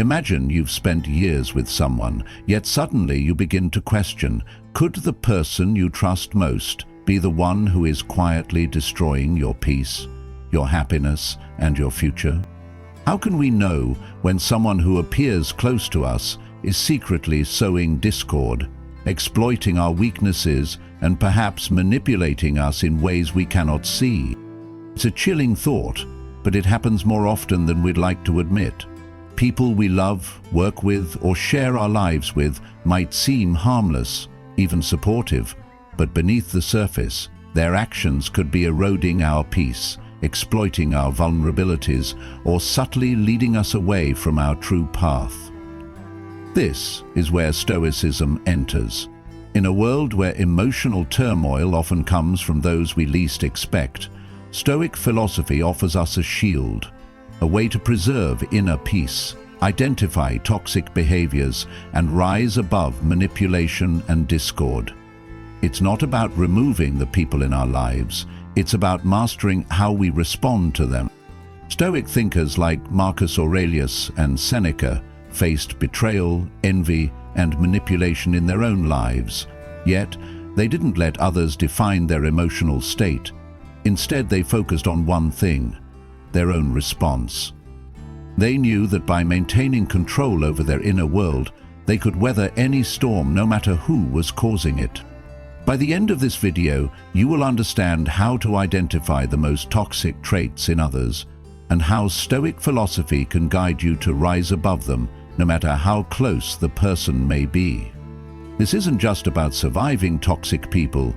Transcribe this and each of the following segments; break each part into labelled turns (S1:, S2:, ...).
S1: Imagine you've spent years with someone, yet suddenly you begin to question, could the person you trust most be the one who is quietly destroying your peace, your happiness, and your future? How can we know when someone who appears close to us is secretly sowing discord, exploiting our weaknesses, and perhaps manipulating us in ways we cannot see? It's a chilling thought, but it happens more often than we'd like to admit. People we love, work with, or share our lives with might seem harmless, even supportive, but beneath the surface, their actions could be eroding our peace, exploiting our vulnerabilities, or subtly leading us away from our true path. This is where Stoicism enters. In a world where emotional turmoil often comes from those we least expect, Stoic philosophy offers us a shield, a way to preserve inner peace, identify toxic behaviors, and rise above manipulation and discord. It's not about removing the people in our lives, it's about mastering how we respond to them. Stoic thinkers like Marcus Aurelius and Seneca faced betrayal, envy, and manipulation in their own lives, yet they didn't let others define their emotional state. Instead, they focused on one thing: their own response. They knew that by maintaining control over their inner world, they could weather any storm no matter who was causing it. By the end of this video, you will understand how to identify the most toxic traits in others and how Stoic philosophy can guide you to rise above them, no matter how close the person may be. This isn't just about surviving toxic people,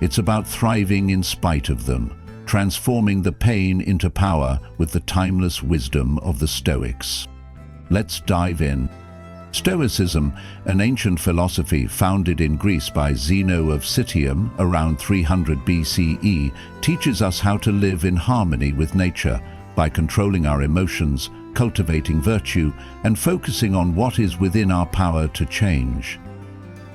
S1: it's about thriving in spite of them, transforming the pain into power with the timeless wisdom of the Stoics. Let's dive in. Stoicism, an ancient philosophy founded in Greece by Zeno of Citium around 300 BCE, teaches us how to live in harmony with nature by controlling our emotions, cultivating virtue, and focusing on what is within our power to change.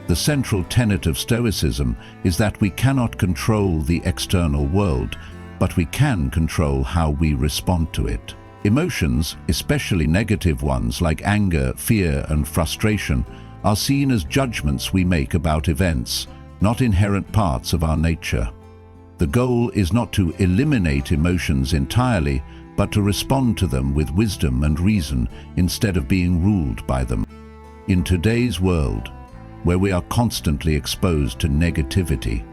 S1: The central tenet of Stoicism is that we cannot control the external world, but we can control how we respond to it. Emotions, especially negative ones like anger, fear, and frustration, are seen as judgments we make about events, not inherent parts of our nature. The goal is not to eliminate emotions entirely, but to respond to them with wisdom and reason instead of being ruled by them. In today's world, where we are constantly exposed to negativity,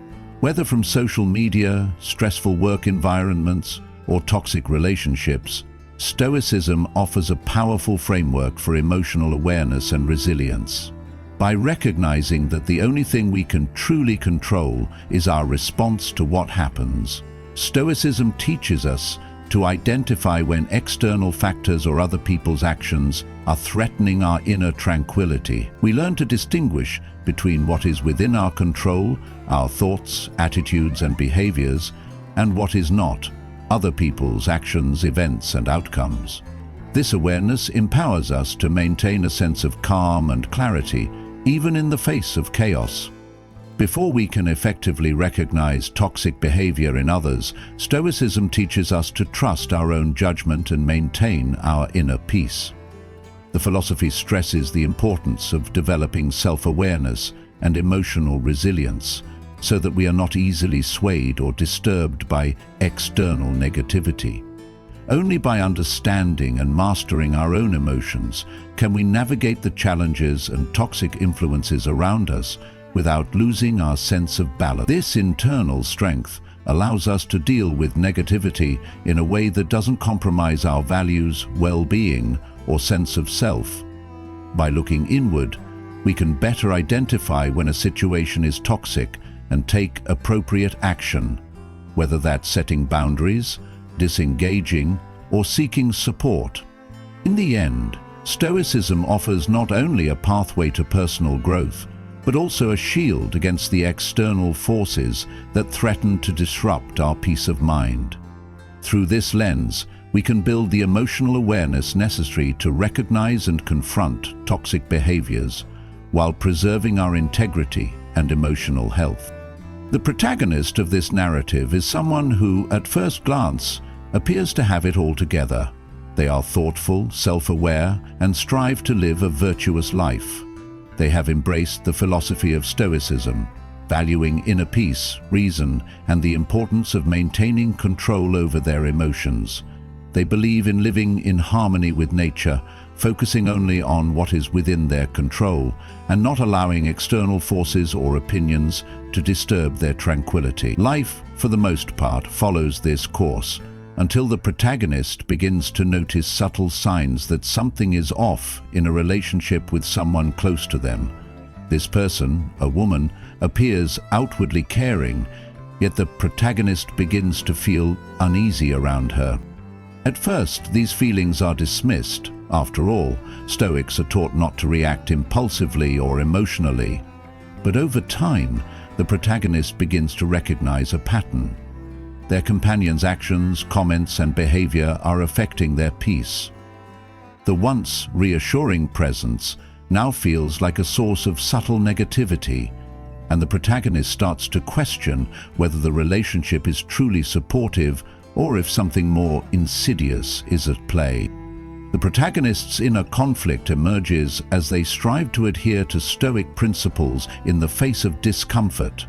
S1: whether from social media, stressful work environments, or toxic relationships, Stoicism offers a powerful framework for emotional awareness and resilience. By recognizing that the only thing we can truly control is our response to what happens, Stoicism teaches us to identify when external factors or other people's actions are threatening our inner tranquility. We learn to distinguish between what is within our control, our thoughts, attitudes, and behaviors, and what is not, other people's actions, events, and outcomes. This awareness empowers us to maintain a sense of calm and clarity, even in the face of chaos. Before we can effectively recognize toxic behavior in others, Stoicism teaches us to trust our own judgment and maintain our inner peace. The philosophy stresses the importance of developing self-awareness and emotional resilience, so that we are not easily swayed or disturbed by external negativity. Only by understanding and mastering our own emotions can we navigate the challenges and toxic influences around us without losing our sense of balance. This internal strength allows us to deal with negativity in a way that doesn't compromise our values, well-being, or sense of self. By looking inward, we can better identify when a situation is toxic and take appropriate action, whether that's setting boundaries, disengaging, or seeking support. In the end, Stoicism offers not only a pathway to personal growth, but also a shield against the external forces that threaten to disrupt our peace of mind. Through this lens, we can build the emotional awareness necessary to recognize and confront toxic behaviors while preserving our integrity and emotional health. The protagonist of this narrative is someone who, at first glance, appears to have it all together. They are thoughtful, self-aware, and strive to live a virtuous life. They have embraced the philosophy of Stoicism, valuing inner peace, reason, and the importance of maintaining control over their emotions. They believe in living in harmony with nature, focusing only on what is within their control, and not allowing external forces or opinions to disturb their tranquility. Life, for the most part, follows this course, until the protagonist begins to notice subtle signs that something is off in a relationship with someone close to them. This person, a woman, appears outwardly caring, yet the protagonist begins to feel uneasy around her. At first, these feelings are dismissed. After all, Stoics are taught not to react impulsively or emotionally. But over time, the protagonist begins to recognize a pattern. Their companion's actions, comments, and behavior are affecting their peace. The once reassuring presence now feels like a source of subtle negativity, and the protagonist starts to question whether the relationship is truly supportive or if something more insidious is at play. The protagonist's inner conflict emerges as they strive to adhere to Stoic principles in the face of discomfort.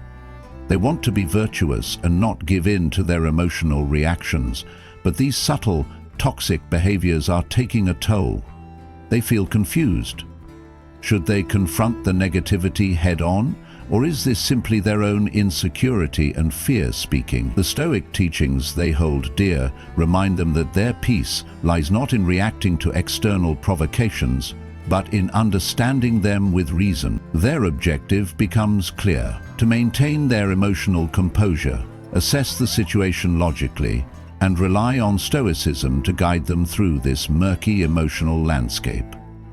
S1: They want to be virtuous and not give in to their emotional reactions, but these subtle, toxic behaviors are taking a toll. They feel confused. Should they confront the negativity head-on, or is this simply their own insecurity and fear speaking? The Stoic teachings they hold dear remind them that their peace lies not in reacting to external provocations, but in understanding them with reason. Their objective becomes clear: to maintain their emotional composure, assess the situation logically, and rely on Stoicism to guide them through this murky emotional landscape.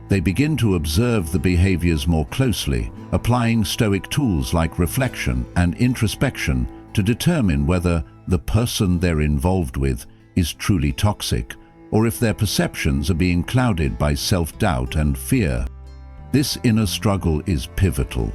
S1: They begin to observe the behaviors more closely, applying Stoic tools like reflection and introspection to determine whether the person they're involved with is truly toxic, or if their perceptions are being clouded by self-doubt and fear. This inner struggle is pivotal,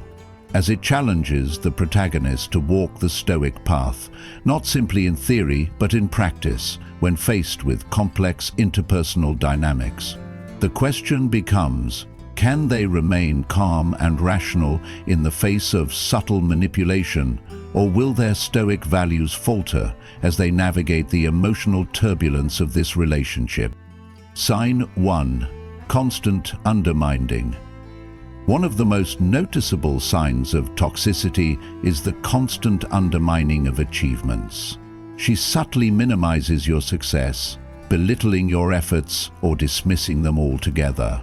S1: as it challenges the protagonist to walk the Stoic path, not simply in theory but in practice, when faced with complex interpersonal dynamics. The question becomes, can they remain calm and rational in the face of subtle manipulation, or will their Stoic values falter as they navigate the emotional turbulence of this relationship? Sign 1. Constant undermining. One of the most noticeable signs of toxicity is the constant undermining of achievements. She subtly minimizes your success, belittling your efforts or dismissing them altogether.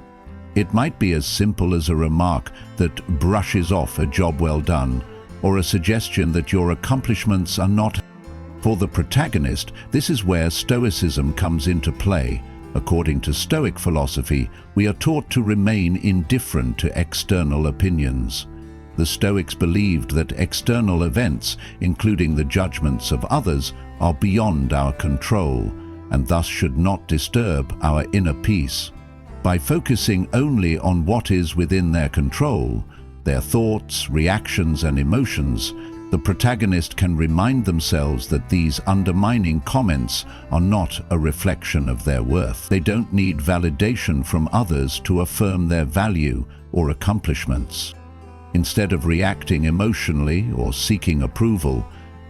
S1: It might be as simple as a remark that brushes off a job well done, or a suggestion that your accomplishments are not. For the protagonist, this is where Stoicism comes into play. According to Stoic philosophy, we are taught to remain indifferent to external opinions. The Stoics believed that external events, including the judgments of others, are beyond our control, and thus should not disturb our inner peace. By focusing only on what is within their control, their thoughts, reactions, and emotions, the protagonist can remind themselves that these undermining comments are not a reflection of their worth. They don't need validation from others to affirm their value or accomplishments. Instead of reacting emotionally or seeking approval,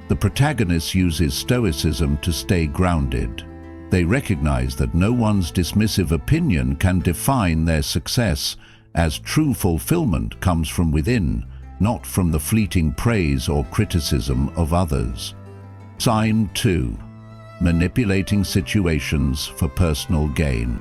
S1: the protagonist uses Stoicism to stay grounded. They recognize that no one's dismissive opinion can define their success, as true fulfillment comes from within, not from the fleeting praise or criticism of others. Sign 2. Manipulating situations for personal gain.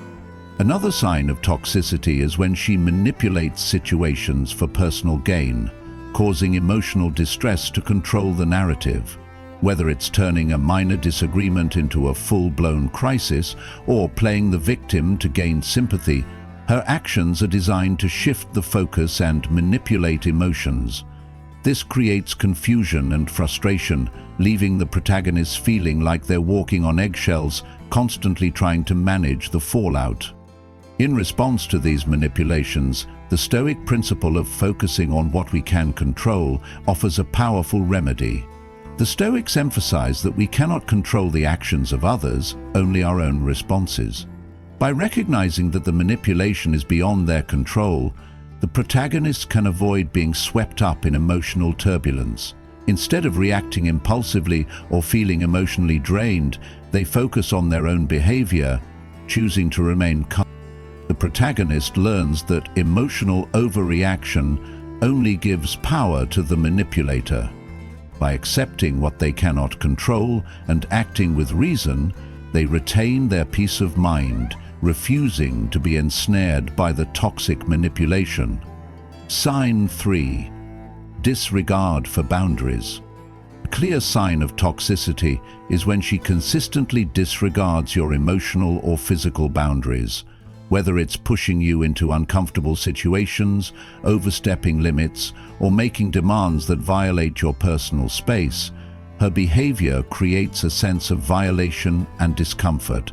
S1: Another sign of toxicity is when she manipulates situations for personal gain, causing emotional distress to control the narrative. Whether it's turning a minor disagreement into a full-blown crisis or playing the victim to gain sympathy, her actions are designed to shift the focus and manipulate emotions. This creates confusion and frustration, leaving the protagonist feeling like they're walking on eggshells, constantly trying to manage the fallout. In response to these manipulations, the Stoic principle of focusing on what we can control offers a powerful remedy. The Stoics emphasize that we cannot control the actions of others, only our own responses. By recognizing that the manipulation is beyond their control, the protagonist can avoid being swept up in emotional turbulence. Instead of reacting impulsively or feeling emotionally drained, they focus on their own behavior, choosing to remain calm. The protagonist learns that emotional overreaction only gives power to the manipulator. By accepting what they cannot control and acting with reason, they retain their peace of mind, refusing to be ensnared by the toxic manipulation. Sign 3. Disregard for boundaries. A clear sign of toxicity is when she consistently disregards your emotional or physical boundaries. Whether it's pushing you into uncomfortable situations, overstepping limits, or making demands that violate your personal space, her behavior creates a sense of violation and discomfort.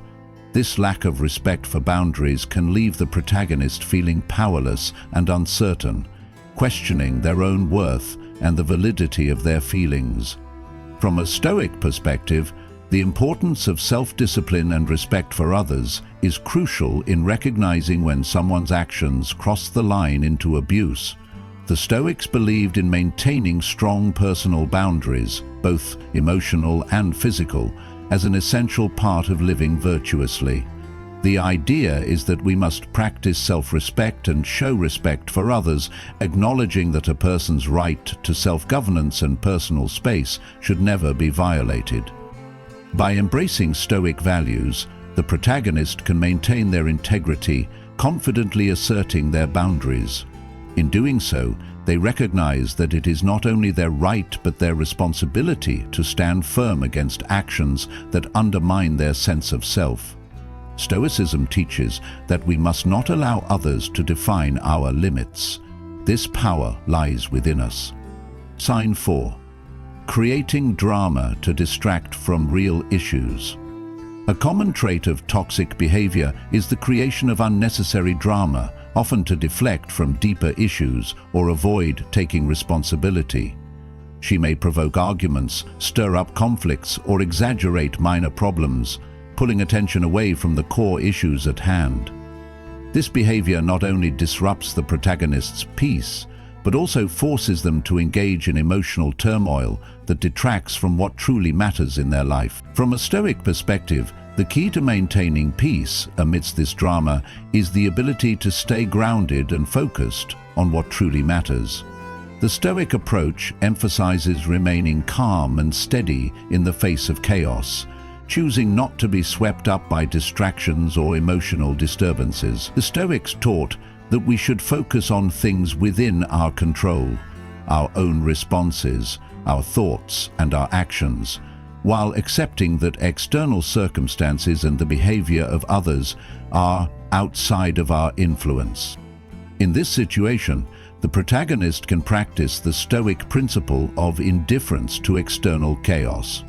S1: This lack of respect for boundaries can leave the protagonist feeling powerless and uncertain, questioning their own worth and the validity of their feelings. From a Stoic perspective, the importance of self-discipline and respect for others is crucial in recognizing when someone's actions cross the line into abuse. The Stoics believed in maintaining strong personal boundaries, both emotional and physical, as an essential part of living virtuously. The idea is that we must practice self-respect and show respect for others, acknowledging that a person's right to self-governance and personal space should never be violated. By embracing Stoic values, the protagonist can maintain their integrity, confidently asserting their boundaries. In doing so, they recognize that it is not only their right but their responsibility to stand firm against actions that undermine their sense of self. Stoicism teaches that we must not allow others to define our limits. This power lies within us. Sign 4. Creating drama to distract from real issues. A common trait of toxic behavior is the creation of unnecessary drama, often to deflect from deeper issues or avoid taking responsibility. She may provoke arguments, stir up conflicts, or exaggerate minor problems, pulling attention away from the core issues at hand. This behavior not only disrupts the protagonist's peace, but also forces them to engage in emotional turmoil that detracts from what truly matters in their life. From a Stoic perspective, the key to maintaining peace amidst this drama is the ability to stay grounded and focused on what truly matters. The Stoic approach emphasizes remaining calm and steady in the face of chaos, choosing not to be swept up by distractions or emotional disturbances. The Stoics taught that we should focus on things within our control, our own responses, our thoughts, and our actions, while accepting that external circumstances and the behavior of others are outside of our influence. In this situation, the protagonist can practice the Stoic principle of indifference to external chaos.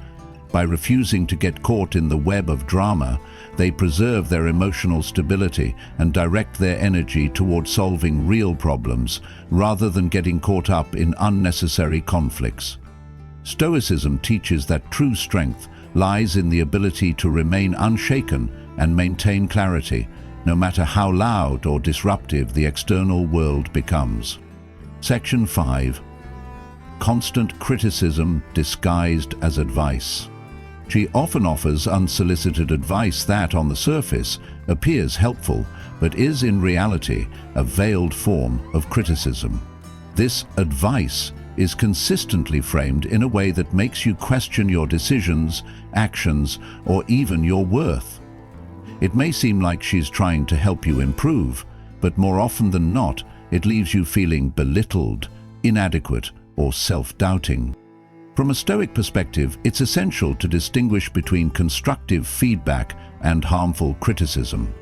S1: By refusing to get caught in the web of drama, they preserve their emotional stability and direct their energy toward solving real problems rather than getting caught up in unnecessary conflicts. Stoicism teaches that true strength lies in the ability to remain unshaken and maintain clarity, no matter how loud or disruptive the external world becomes. Section 5. Constant criticism disguised as advice. She often offers unsolicited advice that, on the surface, appears helpful, but is in reality a veiled form of criticism. This advice is consistently framed in a way that makes you question your decisions, actions, or even your worth. It may seem like she's trying to help you improve, but more often than not, it leaves you feeling belittled, inadequate, or self-doubting. From a Stoic perspective, it's essential to distinguish between constructive feedback and harmful criticism.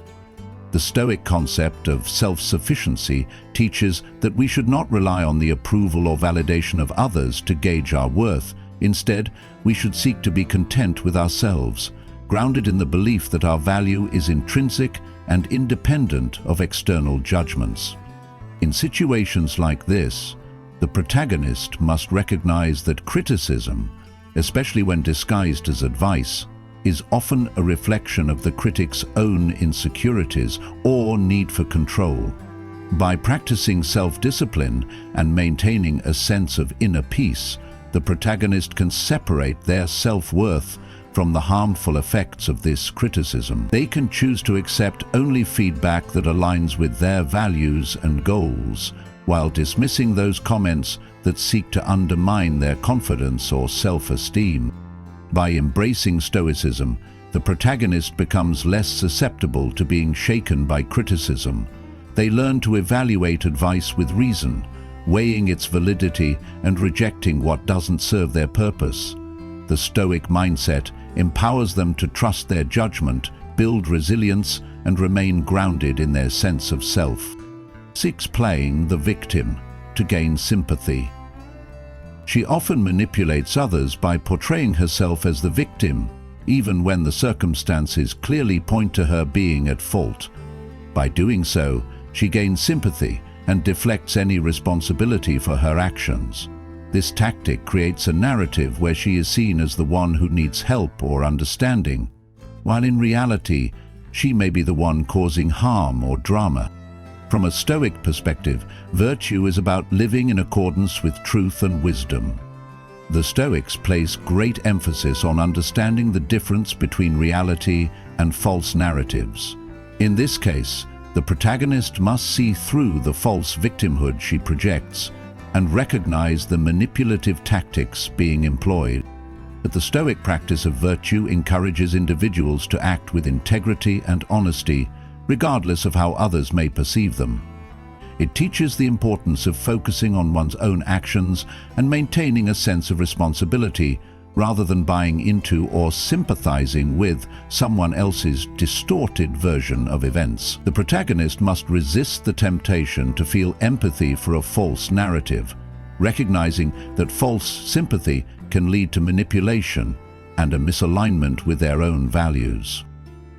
S1: The Stoic concept of self-sufficiency teaches that we should not rely on the approval or validation of others to gauge our worth. Instead, we should seek to be content with ourselves, grounded in the belief that our value is intrinsic and independent of external judgments. In situations like this, the protagonist must recognize that criticism, especially when disguised as advice, is often a reflection of the critic's own insecurities or need for control. By practicing self-discipline and maintaining a sense of inner peace, the protagonist can separate their self-worth from the harmful effects of this criticism. They can choose to accept only feedback that aligns with their values and goals, while dismissing those comments that seek to undermine their confidence or self-esteem. By embracing Stoicism, the protagonist becomes less susceptible to being shaken by criticism. They learn to evaluate advice with reason, weighing its validity and rejecting what doesn't serve their purpose. The Stoic mindset empowers them to trust their judgment, build resilience, and remain grounded in their sense of self. 6. Playing the victim to gain sympathy. She often manipulates others by portraying herself as the victim, even when the circumstances clearly point to her being at fault. By doing so, she gains sympathy and deflects any responsibility for her actions. This tactic creates a narrative where she is seen as the one who needs help or understanding, while in reality, she may be the one causing harm or drama. From a Stoic perspective, virtue is about living in accordance with truth and wisdom. The Stoics place great emphasis on understanding the difference between reality and false narratives. In this case, the protagonist must see through the false victimhood she projects and recognize the manipulative tactics being employed. But the Stoic practice of virtue encourages individuals to act with integrity and honesty, regardless of how others may perceive them. It teaches the importance of focusing on one's own actions and maintaining a sense of responsibility, rather than buying into or sympathizing with someone else's distorted version of events. The protagonist must resist the temptation to feel empathy for a false narrative, recognizing that false sympathy can lead to manipulation and a misalignment with their own values.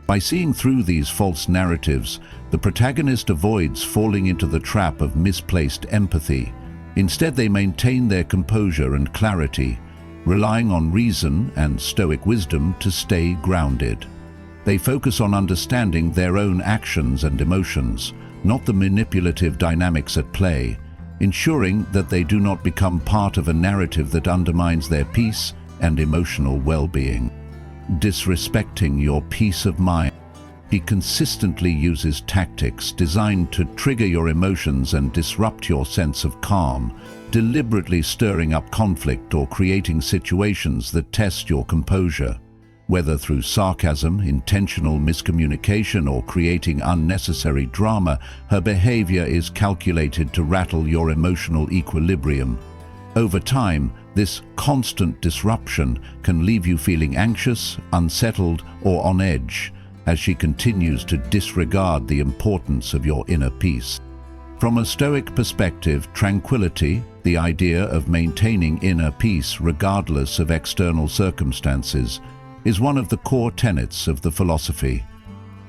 S1: By seeing through these false narratives, the protagonist avoids falling into the trap of misplaced empathy. Instead, they maintain their composure and clarity, relying on reason and Stoic wisdom to stay grounded. They focus on understanding their own actions and emotions, not the manipulative dynamics at play, ensuring that they do not become part of a narrative that undermines their peace and emotional well-being. Disrespecting your peace of mind. He consistently uses tactics designed to trigger your emotions and disrupt your sense of calm, deliberately stirring up conflict or creating situations that test your composure. Whether through sarcasm, intentional miscommunication, or creating unnecessary drama, her behavior is calculated to rattle your emotional equilibrium. Over time, this constant disruption can leave you feeling anxious, unsettled, or on edge, as she continues to disregard the importance of your inner peace. From a Stoic perspective, tranquility, the idea of maintaining inner peace regardless of external circumstances, is one of the core tenets of the philosophy.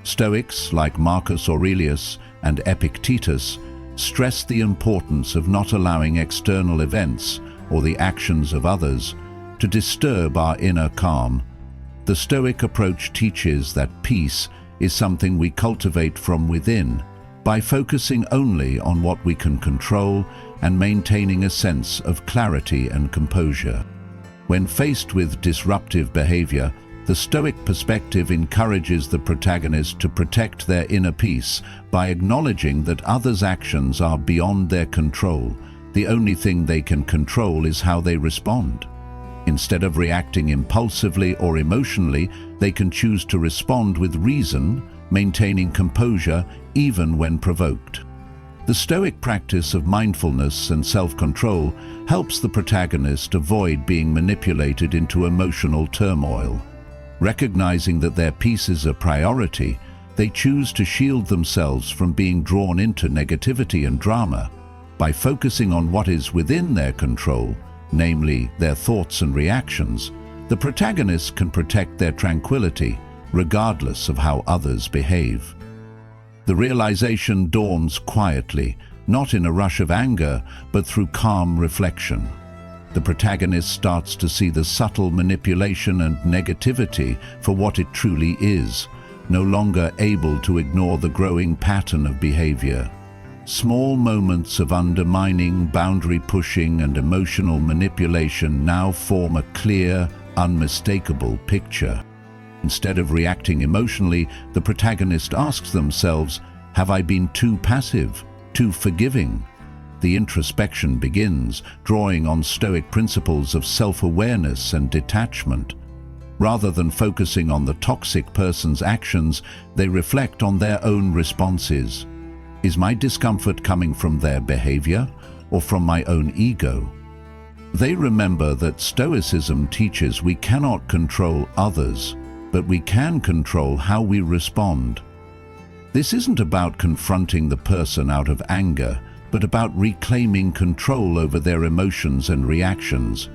S1: Stoics like Marcus Aurelius and Epictetus stress the importance of not allowing external events or the actions of others to disturb our inner calm. The Stoic approach teaches that peace is something we cultivate from within, by focusing only on what we can control and maintaining a sense of clarity and composure. When faced with disruptive behavior, the Stoic perspective encourages the protagonist to protect their inner peace by acknowledging that others' actions are beyond their control. The only thing they can control is how they respond. Instead of reacting impulsively or emotionally, they can choose to respond with reason, maintaining composure even when provoked. The Stoic practice of mindfulness and self-control helps the protagonist avoid being manipulated into emotional turmoil. Recognizing that their peace is a priority, they choose to shield themselves from being drawn into negativity and drama. By focusing on what is within their control, namely their thoughts and reactions, the protagonists can protect their tranquility, regardless of how others behave. The realization dawns quietly, not in a rush of anger, but through calm reflection. The protagonist starts to see the subtle manipulation and negativity for what it truly is, no longer able to ignore the growing pattern of behavior. Small moments of undermining, boundary pushing, and emotional manipulation now form a clear, unmistakable picture. Instead of reacting emotionally, the protagonist asks themselves, have I been too passive, too forgiving? The introspection begins, drawing on Stoic principles of self-awareness and detachment. Rather than focusing on the toxic person's actions, they reflect on their own responses. Is my discomfort coming from their behavior or from my own ego? They remember that Stoicism teaches we cannot control others, but we can control how we respond. This isn't about confronting the person out of anger, but about reclaiming control over their emotions and reactions.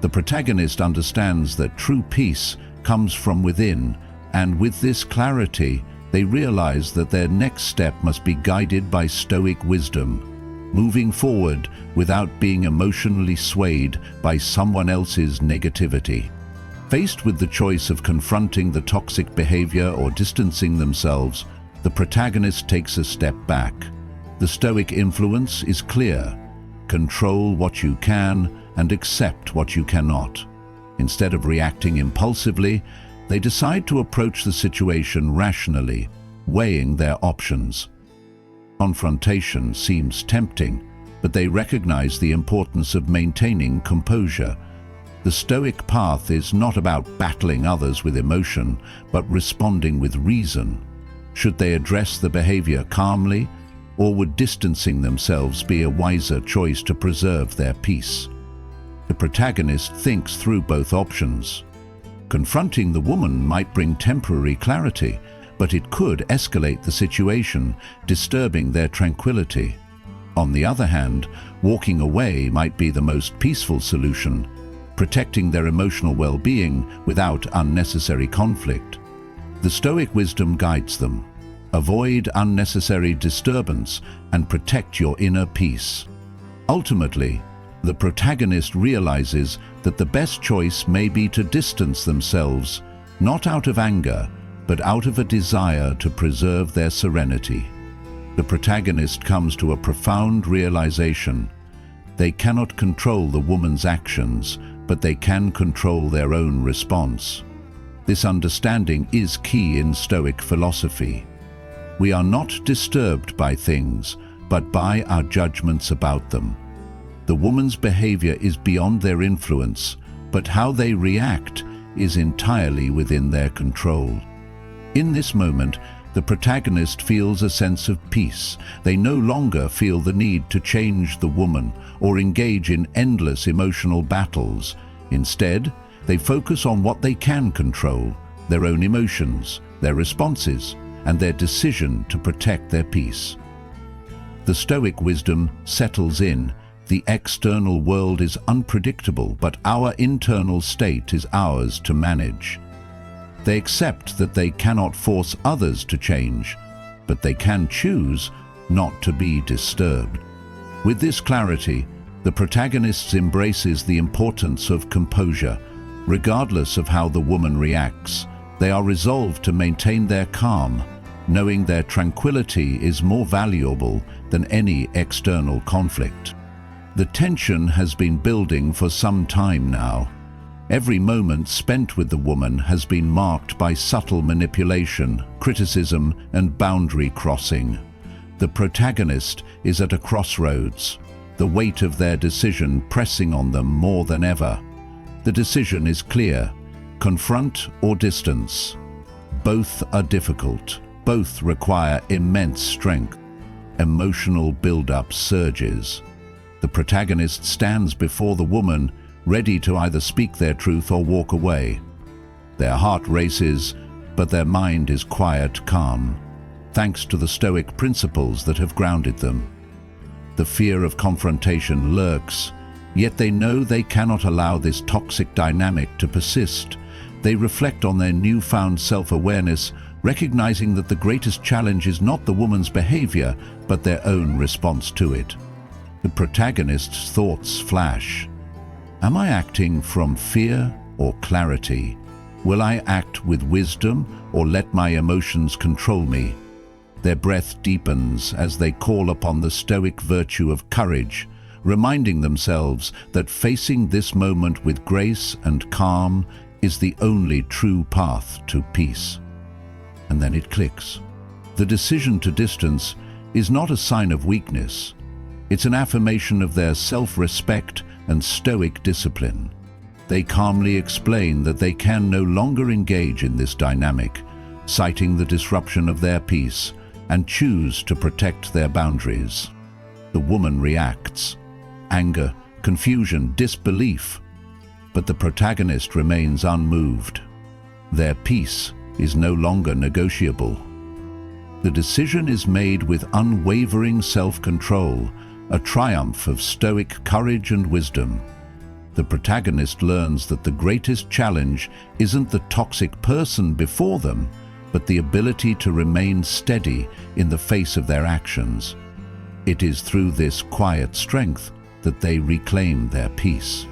S1: The protagonist understands that true peace comes from within, and with this clarity, they realize that their next step must be guided by Stoic wisdom, moving forward without being emotionally swayed by someone else's negativity. Faced with the choice of confronting the toxic behavior or distancing themselves, the protagonist takes a step back. The Stoic influence is clear: control what you can and accept what you cannot. Instead of reacting impulsively, they decide to approach the situation rationally, weighing their options. Confrontation seems tempting, but they recognize the importance of maintaining composure. The Stoic path is not about battling others with emotion, but responding with reason. Should they address the behavior calmly, or would distancing themselves be a wiser choice to preserve their peace? The protagonist thinks through both options. Confronting the woman might bring temporary clarity, but it could escalate the situation, disturbing their tranquility. On the other hand, walking away might be the most peaceful solution, protecting their emotional well-being without unnecessary conflict. The Stoic wisdom guides them. Avoid unnecessary disturbance and protect your inner peace. Ultimately, the protagonist realizes that the best choice may be to distance themselves, not out of anger, but out of a desire to preserve their serenity. The protagonist comes to a profound realization. They cannot control the woman's actions, but they can control their own response. This understanding is key in Stoic philosophy. We are not disturbed by things, but by our judgments about them. The woman's behavior is beyond their influence, but how they react is entirely within their control. In this moment, the protagonist feels a sense of peace. They no longer feel the need to change the woman or engage in endless emotional battles. Instead, they focus on what they can control: their own emotions, their responses, and their decision to protect their peace. The Stoic wisdom settles in. The external world is unpredictable, but our internal state is ours to manage. They accept that they cannot force others to change, but they can choose not to be disturbed. With this clarity, the protagonist embraces the importance of composure. Regardless of how the woman reacts, they are resolved to maintain their calm, knowing their tranquility is more valuable than any external conflict. The tension has been building for some time now. Every moment spent with the woman has been marked by subtle manipulation, criticism, and boundary crossing. The protagonist is at a crossroads, the weight of their decision pressing on them more than ever. The decision is clear: confront or distance. Both are difficult. Both require immense strength. Emotional build-up surges. The protagonist stands before the woman, ready to either speak their truth or walk away. Their heart races, but their mind is quiet, calm, thanks to the Stoic principles that have grounded them. The fear of confrontation lurks, yet they know they cannot allow this toxic dynamic to persist. They reflect on their newfound self-awareness, recognizing that the greatest challenge is not the woman's behavior, but their own response to it. The protagonist's thoughts flash. Am I acting from fear or clarity? Will I act with wisdom or let my emotions control me? Their breath deepens as they call upon the Stoic virtue of courage, reminding themselves that facing this moment with grace and calm is the only true path to peace. And then it clicks. The decision to distance is not a sign of weakness. It's an affirmation of their self-respect and Stoic discipline. They calmly explain that they can no longer engage in this dynamic, citing the disruption of their peace, and choose to protect their boundaries. The woman reacts. Anger, confusion, disbelief. But the protagonist remains unmoved. Their peace is no longer negotiable. The decision is made with unwavering self-control, a triumph of Stoic courage and wisdom. The protagonist learns that the greatest challenge isn't the toxic person before them, but the ability to remain steady in the face of their actions. It is through this quiet strength that they reclaim their peace.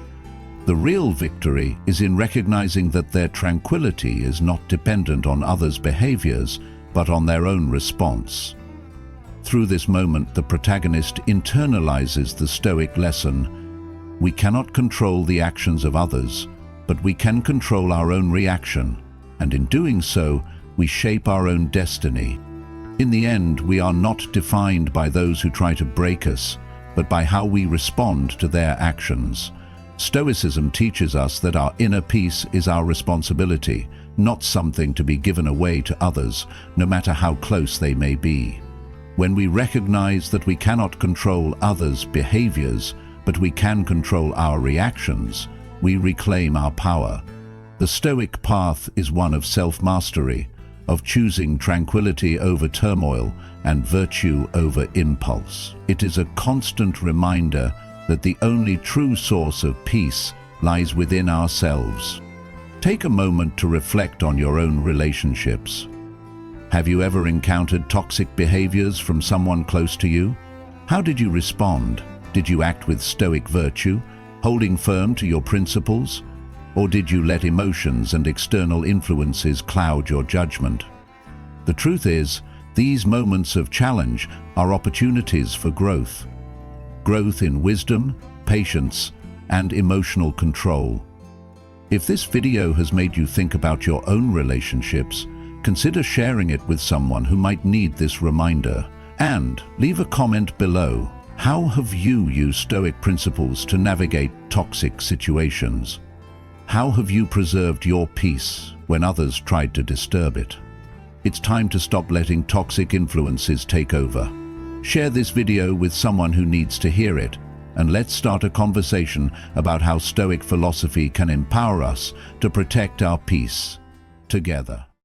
S1: The real victory is in recognizing that their tranquility is not dependent on others' behaviors, but on their own response. Through this moment, the protagonist internalizes the Stoic lesson: we cannot control the actions of others, but we can control our own reaction, and in doing so, we shape our own destiny. In the end, we are not defined by those who try to break us, but by how we respond to their actions. Stoicism teaches us that our inner peace is our responsibility, not something to be given away to others, no matter how close they may be. When we recognize that we cannot control others' behaviors, but we can control our reactions, we reclaim our power. The Stoic path is one of self-mastery, of choosing tranquility over turmoil and virtue over impulse. It is a constant reminder that the only true source of peace lies within ourselves. Take a moment to reflect on your own relationships. Have you ever encountered toxic behaviors from someone close to you? How did you respond? Did you act with Stoic virtue, holding firm to your principles? Or did you let emotions and external influences cloud your judgment? The truth is, these moments of challenge are opportunities for growth. Growth in wisdom, patience, and emotional control. If this video has made you think about your own relationships, consider sharing it with someone who might need this reminder. And leave a comment below. How have you used Stoic principles to navigate toxic situations? How have you preserved your peace when others tried to disturb it? It's time to stop letting toxic influences take over. Share this video with someone who needs to hear it, and let's start a conversation about how Stoic philosophy can empower us to protect our peace together.